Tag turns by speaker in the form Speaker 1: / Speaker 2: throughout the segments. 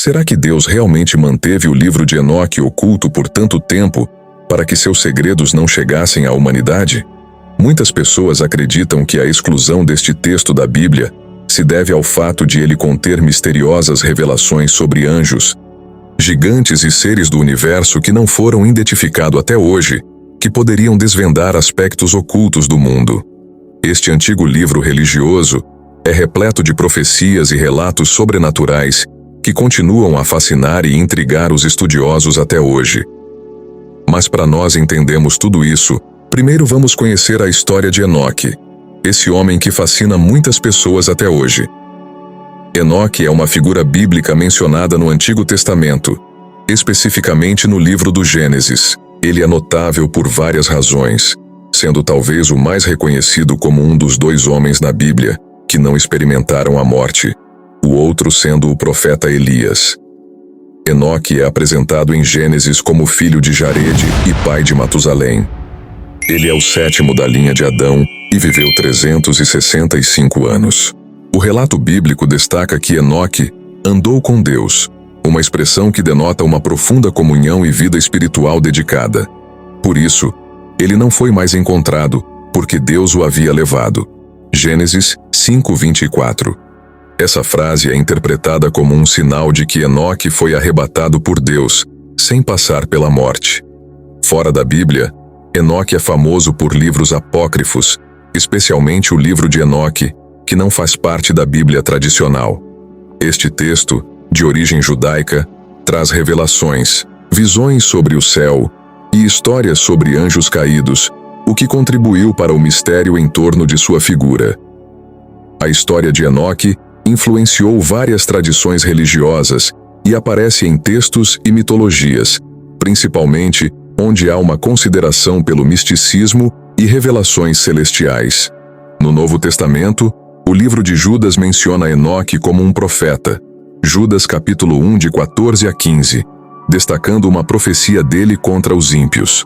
Speaker 1: Será que Deus realmente manteve o livro de Enoque oculto por tanto tempo para que seus segredos não chegassem à humanidade? Muitas pessoas acreditam que a exclusão deste texto da Bíblia se deve ao fato de ele conter misteriosas revelações sobre anjos, gigantes e seres do universo que não foram identificados até hoje, que poderiam desvendar aspectos ocultos do mundo. Este antigo livro religioso é repleto de profecias e relatos sobrenaturais que continuam a fascinar e intrigar os estudiosos até hoje. Mas para nós entendermos tudo isso, primeiro vamos conhecer a história de Enoque, esse homem que fascina muitas pessoas até hoje. Enoque é uma figura bíblica mencionada no Antigo Testamento, especificamente no livro do Gênesis. Ele é notável por várias razões, sendo talvez o mais reconhecido como um dos 2 homens na Bíblia que não experimentaram a morte, o outro sendo o profeta Elias. Enoque é apresentado em Gênesis como filho de Jarede e pai de Matusalém. Ele é o 7º da linha de Adão e viveu 365 anos. O relato bíblico destaca que Enoque andou com Deus, uma expressão que denota uma profunda comunhão e vida espiritual dedicada. Por isso, ele não foi mais encontrado, porque Deus o havia levado. Gênesis 5:24. Essa frase é interpretada como um sinal de que Enoque foi arrebatado por Deus, sem passar pela morte. Fora da Bíblia, Enoque é famoso por livros apócrifos, especialmente o livro de Enoque, que não faz parte da Bíblia tradicional. Este texto, de origem judaica, traz revelações, visões sobre o céu e histórias sobre anjos caídos, o que contribuiu para o mistério em torno de sua figura. A história de Enoque influenciou várias tradições religiosas e aparece em textos e mitologias, principalmente onde há uma consideração pelo misticismo e revelações celestiais. No Novo Testamento, o livro de Judas menciona Enoque como um profeta, Judas capítulo 1 de 14 a 15, destacando uma profecia dele contra os ímpios.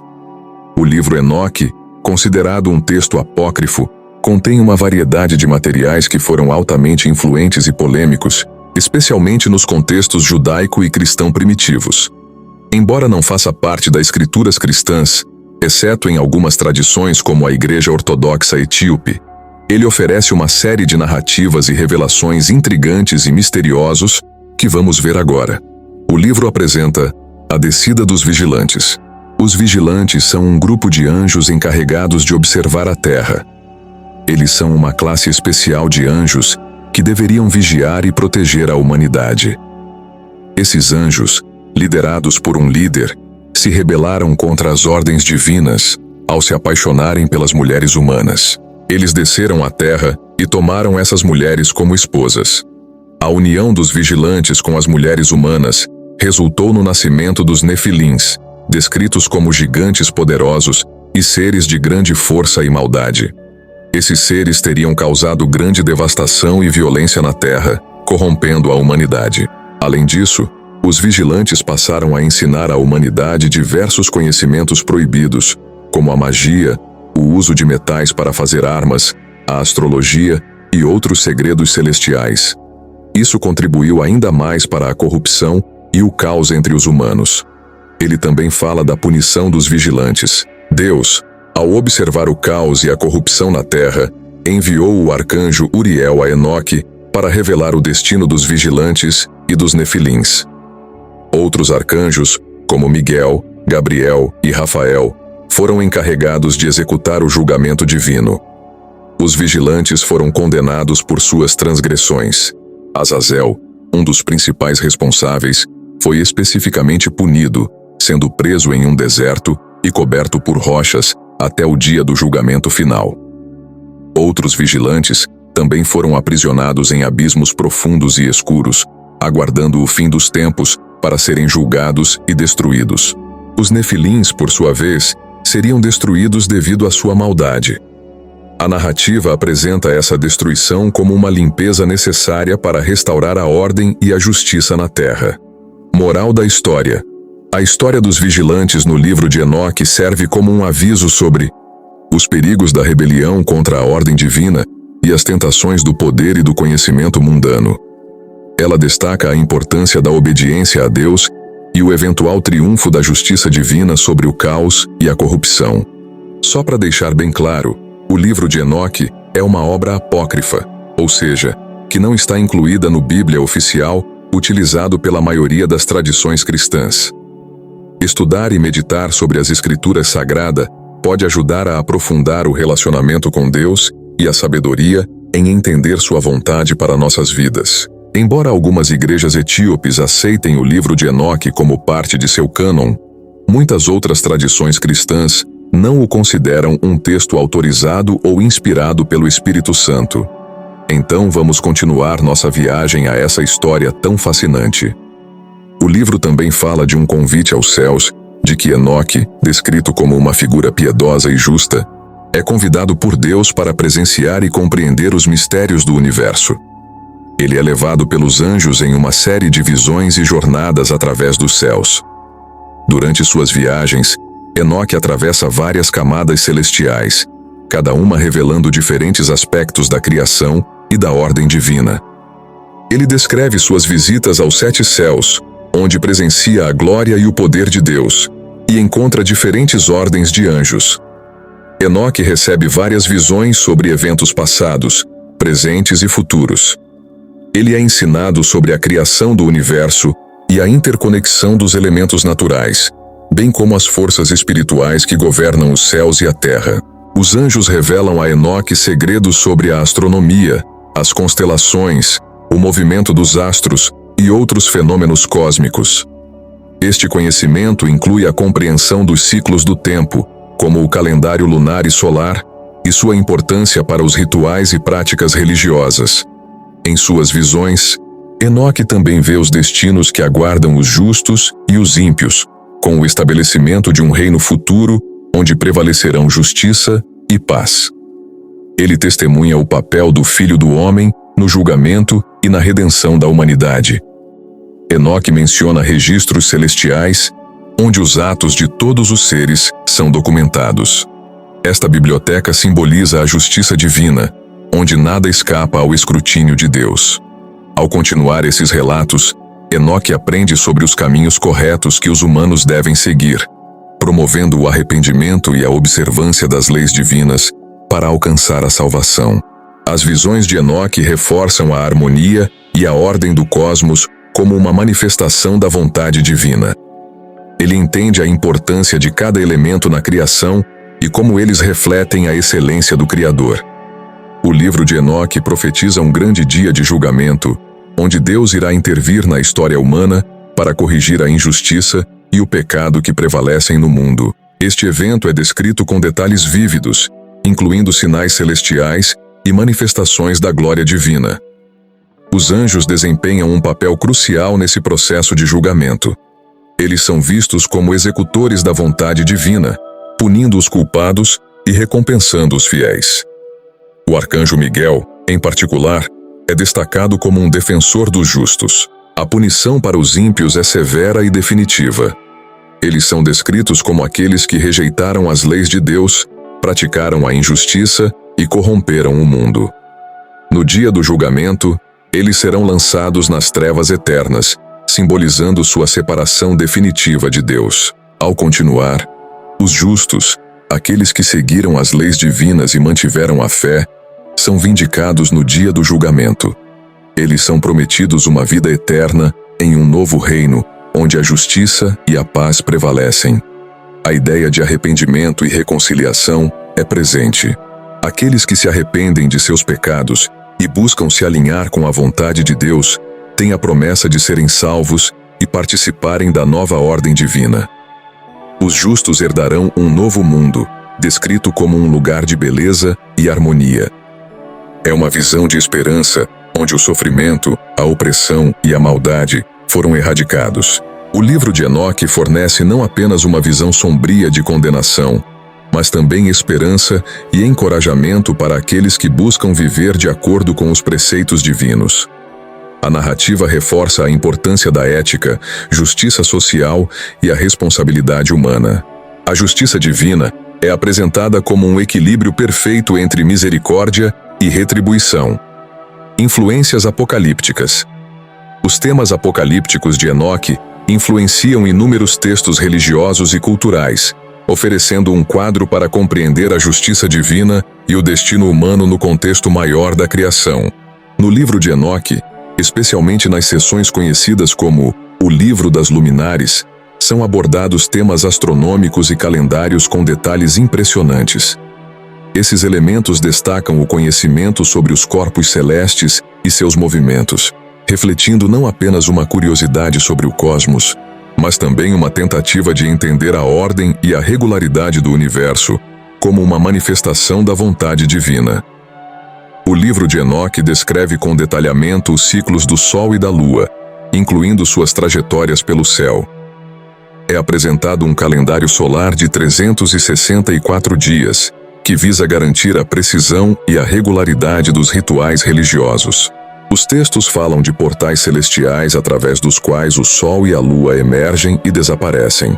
Speaker 1: O livro Enoque, considerado um texto apócrifo, contém uma variedade de materiais que foram altamente influentes e polêmicos, especialmente nos contextos judaico e cristão primitivos. Embora não faça parte das escrituras cristãs, exceto em algumas tradições como a Igreja Ortodoxa Etíope, ele oferece uma série de narrativas e revelações intrigantes e misteriosos que vamos ver agora. O livro apresenta a descida dos vigilantes. Os vigilantes são um grupo de anjos encarregados de observar a terra. Eles são uma classe especial de anjos que deveriam vigiar e proteger a humanidade. Esses anjos, liderados por um líder, se rebelaram contra as ordens divinas ao se apaixonarem pelas mulheres humanas. Eles desceram à terra e tomaram essas mulheres como esposas. A união dos vigilantes com as mulheres humanas resultou no nascimento dos Nefilins, descritos como gigantes poderosos e seres de grande força e maldade. Esses seres teriam causado grande devastação e violência na terra, corrompendo a humanidade. Além disso, os vigilantes passaram a ensinar à humanidade diversos conhecimentos proibidos, como a magia, o uso de metais para fazer armas, a astrologia e outros segredos celestiais. Isso contribuiu ainda mais para a corrupção e o caos entre os humanos. Ele também fala da punição dos vigilantes. Deus, ao observar o caos e a corrupção na terra, enviou o arcanjo Uriel a Enoque para revelar o destino dos vigilantes e dos Nefilins. Outros arcanjos, como Miguel, Gabriel e Rafael, foram encarregados de executar o julgamento divino. Os vigilantes foram condenados por suas transgressões. Azazel, um dos principais responsáveis, foi especificamente punido, sendo preso em um deserto e coberto por rochas até o dia do julgamento final. Outros vigilantes também foram aprisionados em abismos profundos e escuros, aguardando o fim dos tempos para serem julgados e destruídos. Os Nefilins, por sua vez, seriam destruídos devido à sua maldade. A narrativa apresenta essa destruição como uma limpeza necessária para restaurar a ordem e a justiça na terra. Moral da história: a história dos vigilantes no livro de Enoque serve como um aviso sobre os perigos da rebelião contra a ordem divina e as tentações do poder e do conhecimento mundano. Ela destaca a importância da obediência a Deus e o eventual triunfo da justiça divina sobre o caos e a corrupção. Só para deixar bem claro, o livro de Enoque é uma obra apócrifa, ou seja, que não está incluída no Bíblia oficial, utilizado pela maioria das tradições cristãs. Estudar e meditar sobre as Escrituras Sagradas pode ajudar a aprofundar o relacionamento com Deus e a sabedoria em entender sua vontade para nossas vidas. Embora algumas igrejas etíopes aceitem o livro de Enoque como parte de seu cânon, muitas outras tradições cristãs não o consideram um texto autorizado ou inspirado pelo Espírito Santo. Então vamos continuar nossa viagem a essa história tão fascinante. O livro também fala de um convite aos céus, de que Enoque, descrito como uma figura piedosa e justa, é convidado por Deus para presenciar e compreender os mistérios do universo. Ele é levado pelos anjos em uma série de visões e jornadas através dos céus. Durante suas viagens, Enoque atravessa várias camadas celestiais, cada uma revelando diferentes aspectos da criação e da ordem divina. Ele descreve suas visitas aos 7 céus, onde presencia a glória e o poder de Deus, e encontra diferentes ordens de anjos. Enoque recebe várias visões sobre eventos passados, presentes e futuros. Ele é ensinado sobre a criação do universo e a interconexão dos elementos naturais, bem como as forças espirituais que governam os céus e a terra. Os anjos revelam a Enoque segredos sobre a astronomia, as constelações, o movimento dos astros e outros fenômenos cósmicos. Este conhecimento inclui a compreensão dos ciclos do tempo, como o calendário lunar e solar, e sua importância para os rituais e práticas religiosas. Em suas visões, Enoque também vê os destinos que aguardam os justos e os ímpios, com o estabelecimento de um reino futuro onde prevalecerão justiça e paz. Ele testemunha o papel do Filho do Homem no julgamento e na redenção da humanidade. Enoque menciona registros celestiais, onde os atos de todos os seres são documentados. Esta biblioteca simboliza a justiça divina, onde nada escapa ao escrutínio de Deus. Ao continuar esses relatos, Enoque aprende sobre os caminhos corretos que os humanos devem seguir, promovendo o arrependimento e a observância das leis divinas para alcançar a salvação. As visões de Enoque reforçam a harmonia e a ordem do cosmos como uma manifestação da vontade divina. Ele entende a importância de cada elemento na criação e como eles refletem a excelência do Criador. O livro de Enoque profetiza um grande dia de julgamento, onde Deus irá intervir na história humana para corrigir a injustiça e o pecado que prevalecem no mundo. Este evento é descrito com detalhes vívidos, incluindo sinais celestiais e manifestações da glória divina. Os anjos desempenham um papel crucial nesse processo de julgamento. Eles são vistos como executores da vontade divina, punindo os culpados e recompensando os fiéis. O arcanjo Miguel, em particular, é destacado como um defensor dos justos. A punição para os ímpios é severa e definitiva. Eles são descritos como aqueles que rejeitaram as leis de Deus, praticaram a injustiça e corromperam o mundo. No dia do julgamento, eles serão lançados nas trevas eternas, simbolizando sua separação definitiva de Deus. Ao continuar, os justos, aqueles que seguiram as leis divinas e mantiveram a fé, são vindicados no dia do julgamento. Eles são prometidos uma vida eterna em um novo reino, onde a justiça e a paz prevalecem. A ideia de arrependimento e reconciliação é presente. Aqueles que se arrependem de seus pecados e buscam se alinhar com a vontade de Deus têm a promessa de serem salvos e participarem da nova ordem divina. Os justos herdarão um novo mundo, descrito como um lugar de beleza e harmonia. É uma visão de esperança, onde o sofrimento, a opressão e a maldade foram erradicados. O livro de Enoque fornece não apenas uma visão sombria de condenação, mas também esperança e encorajamento para aqueles que buscam viver de acordo com os preceitos divinos. A narrativa reforça a importância da ética, justiça social e a responsabilidade humana. A justiça divina é apresentada como um equilíbrio perfeito entre misericórdia e retribuição. Influências apocalípticas. Os temas apocalípticos de Enoque influenciam inúmeros textos religiosos e culturais, oferecendo um quadro para compreender a justiça divina e o destino humano no contexto maior da criação. No livro de Enoque, especialmente nas seções conhecidas como o Livro das Luminares, são abordados temas astronômicos e calendários com detalhes impressionantes. Esses elementos destacam o conhecimento sobre os corpos celestes e seus movimentos, refletindo não apenas uma curiosidade sobre o cosmos, mas também uma tentativa de entender a ordem e a regularidade do universo como uma manifestação da vontade divina. O livro de Enoque descreve com detalhamento os ciclos do Sol e da Lua, incluindo suas trajetórias pelo céu. É apresentado um calendário solar de 364 dias, que visa garantir a precisão e a regularidade dos rituais religiosos. Os textos falam de portais celestiais através dos quais o Sol e a Lua emergem e desaparecem.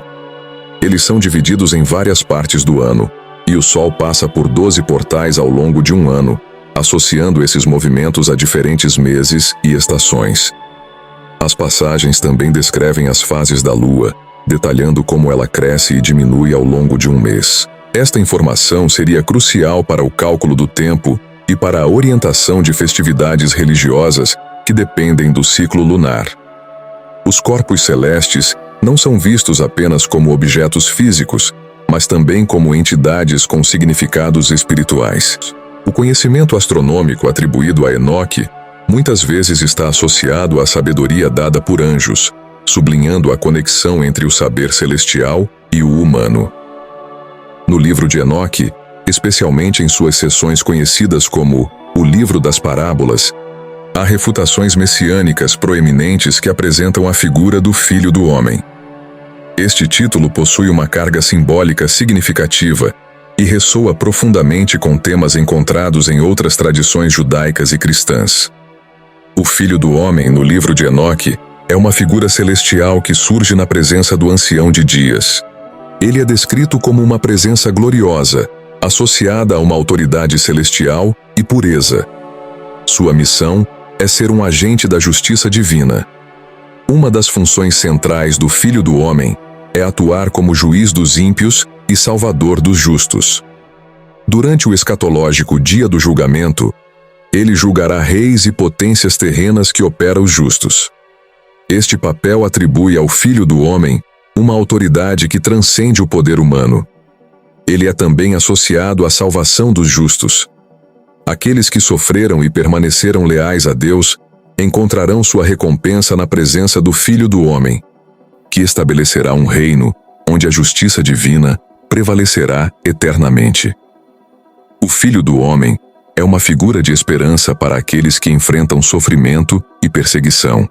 Speaker 1: Eles são divididos em várias partes do ano, e o Sol passa por 12 portais ao longo de um ano, associando esses movimentos a diferentes meses e estações. As passagens também descrevem as fases da Lua, detalhando como ela cresce e diminui ao longo de um mês. Esta informação seria crucial para o cálculo do tempo e para a orientação de festividades religiosas que dependem do ciclo lunar. Os corpos celestes não são vistos apenas como objetos físicos, mas também como entidades com significados espirituais. O conhecimento astronômico atribuído a Enoque muitas vezes está associado à sabedoria dada por anjos, sublinhando a conexão entre o saber celestial e o humano. No livro de Enoque, especialmente em suas seções conhecidas como o Livro das Parábolas, há refutações messiânicas proeminentes que apresentam a figura do Filho do Homem. Este título possui uma carga simbólica significativa e ressoa profundamente com temas encontrados em outras tradições judaicas e cristãs. O Filho do Homem, no livro de Enoque, é uma figura celestial que surge na presença do Ancião de Dias. Ele é descrito como uma presença gloriosa, associada a uma autoridade celestial e pureza. Sua missão é ser um agente da justiça divina. Uma das funções centrais do Filho do Homem é atuar como juiz dos ímpios e salvador dos justos. Durante o escatológico dia do julgamento, ele julgará reis e potências terrenas que operam os justos. Este papel atribui ao Filho do Homem uma autoridade que transcende o poder humano. Ele é também associado à salvação dos justos. Aqueles que sofreram e permaneceram leais a Deus encontrarão sua recompensa na presença do Filho do Homem, que estabelecerá um reino onde a justiça divina prevalecerá eternamente. O Filho do Homem é uma figura de esperança para aqueles que enfrentam sofrimento e perseguição.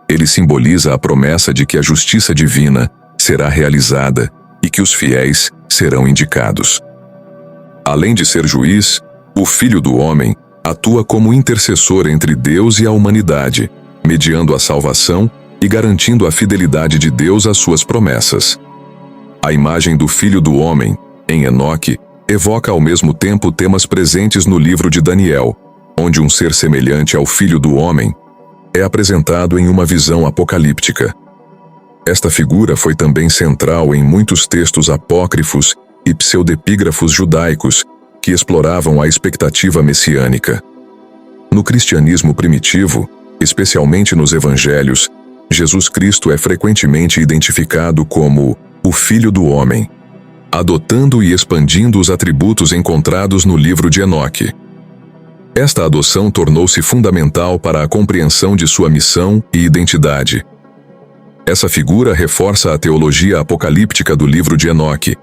Speaker 1: Ele simboliza a promessa de que a justiça divina será realizada e que os fiéis serão indicados. Além de ser juiz, o Filho do Homem atua como intercessor entre Deus e a humanidade, mediando a salvação e garantindo a fidelidade de Deus às suas promessas. A imagem do Filho do Homem, em Enoque, evoca ao mesmo tempo temas presentes no livro de Daniel, onde um ser semelhante ao Filho do Homem é apresentado em uma visão apocalíptica. Esta figura foi também central em muitos textos apócrifos e pseudepígrafos judaicos que exploravam a expectativa messiânica. No cristianismo primitivo, especialmente nos evangelhos, Jesus Cristo é frequentemente identificado como o Filho do Homem, adotando e expandindo os atributos encontrados no livro de Enoque. Esta adoção tornou-se fundamental para a compreensão de sua missão e identidade. Essa figura reforça a teologia apocalíptica do livro de Enoque,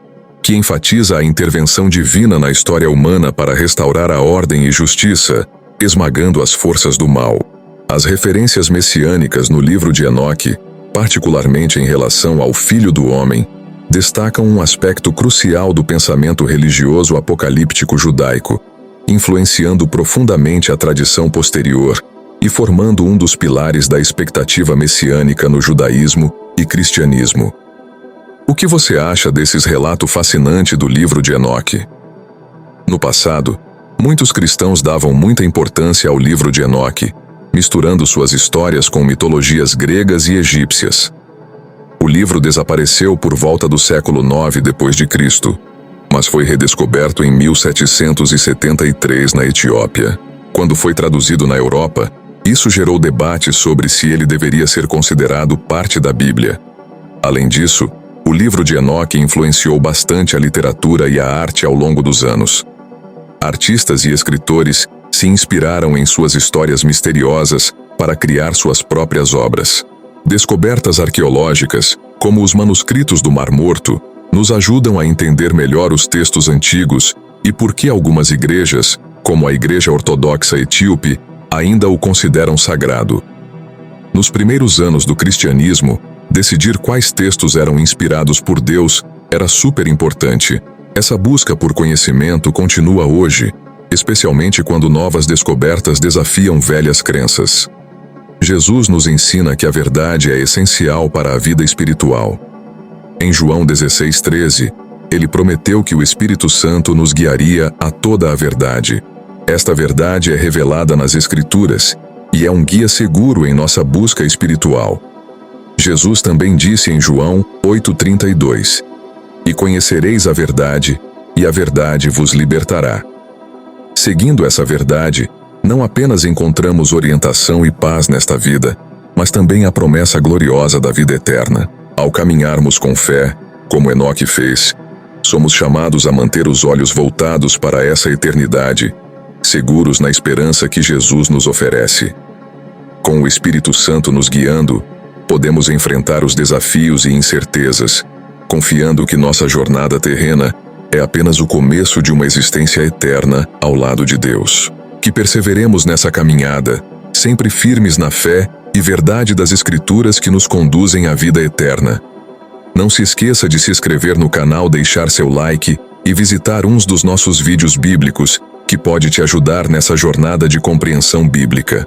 Speaker 1: que enfatiza a intervenção divina na história humana para restaurar a ordem e justiça, esmagando as forças do mal. As referências messiânicas no livro de Enoque, particularmente em relação ao Filho do Homem, destacam um aspecto crucial do pensamento religioso apocalíptico judaico, influenciando profundamente a tradição posterior e formando um dos pilares da expectativa messiânica no judaísmo e cristianismo. O que você acha desses relatos fascinantes do livro de Enoque? No passado, muitos cristãos davam muita importância ao livro de Enoque, misturando suas histórias com mitologias gregas e egípcias. O livro desapareceu por volta do século IX d.C., mas foi redescoberto em 1773 na Etiópia. Quando foi traduzido na Europa, isso gerou debate sobre se ele deveria ser considerado parte da Bíblia. Além disso, o livro de Enoque influenciou bastante a literatura e a arte ao longo dos anos. Artistas e escritores se inspiraram em suas histórias misteriosas para criar suas próprias obras. Descobertas arqueológicas, como os manuscritos do Mar Morto, nos ajudam a entender melhor os textos antigos e por que algumas igrejas, como a Igreja Ortodoxa Etíope, ainda o consideram sagrado. Nos primeiros anos do cristianismo, decidir quais textos eram inspirados por Deus era super importante. Essa busca por conhecimento continua hoje, especialmente quando novas descobertas desafiam velhas crenças. Jesus nos ensina que a verdade é essencial para a vida espiritual. Em João 16:13, ele prometeu que o Espírito Santo nos guiaria a toda a verdade. Esta verdade é revelada nas Escrituras e é um guia seguro em nossa busca espiritual. Jesus também disse em João 8:32: "E conhecereis a verdade, e a verdade vos libertará." Seguindo essa verdade, não apenas encontramos orientação e paz nesta vida, mas também a promessa gloriosa da vida eterna. Ao caminharmos com fé, como Enoque fez, somos chamados a manter os olhos voltados para essa eternidade, seguros na esperança que Jesus nos oferece. Com o Espírito Santo nos guiando, podemos enfrentar os desafios e incertezas, confiando que nossa jornada terrena é apenas o começo de uma existência eterna ao lado de Deus. Que perseveremos nessa caminhada, sempre firmes na fé e verdade das Escrituras que nos conduzem à vida eterna. Não se esqueça de se inscrever no canal, deixar seu like e visitar uns dos nossos vídeos bíblicos, que pode te ajudar nessa jornada de compreensão bíblica.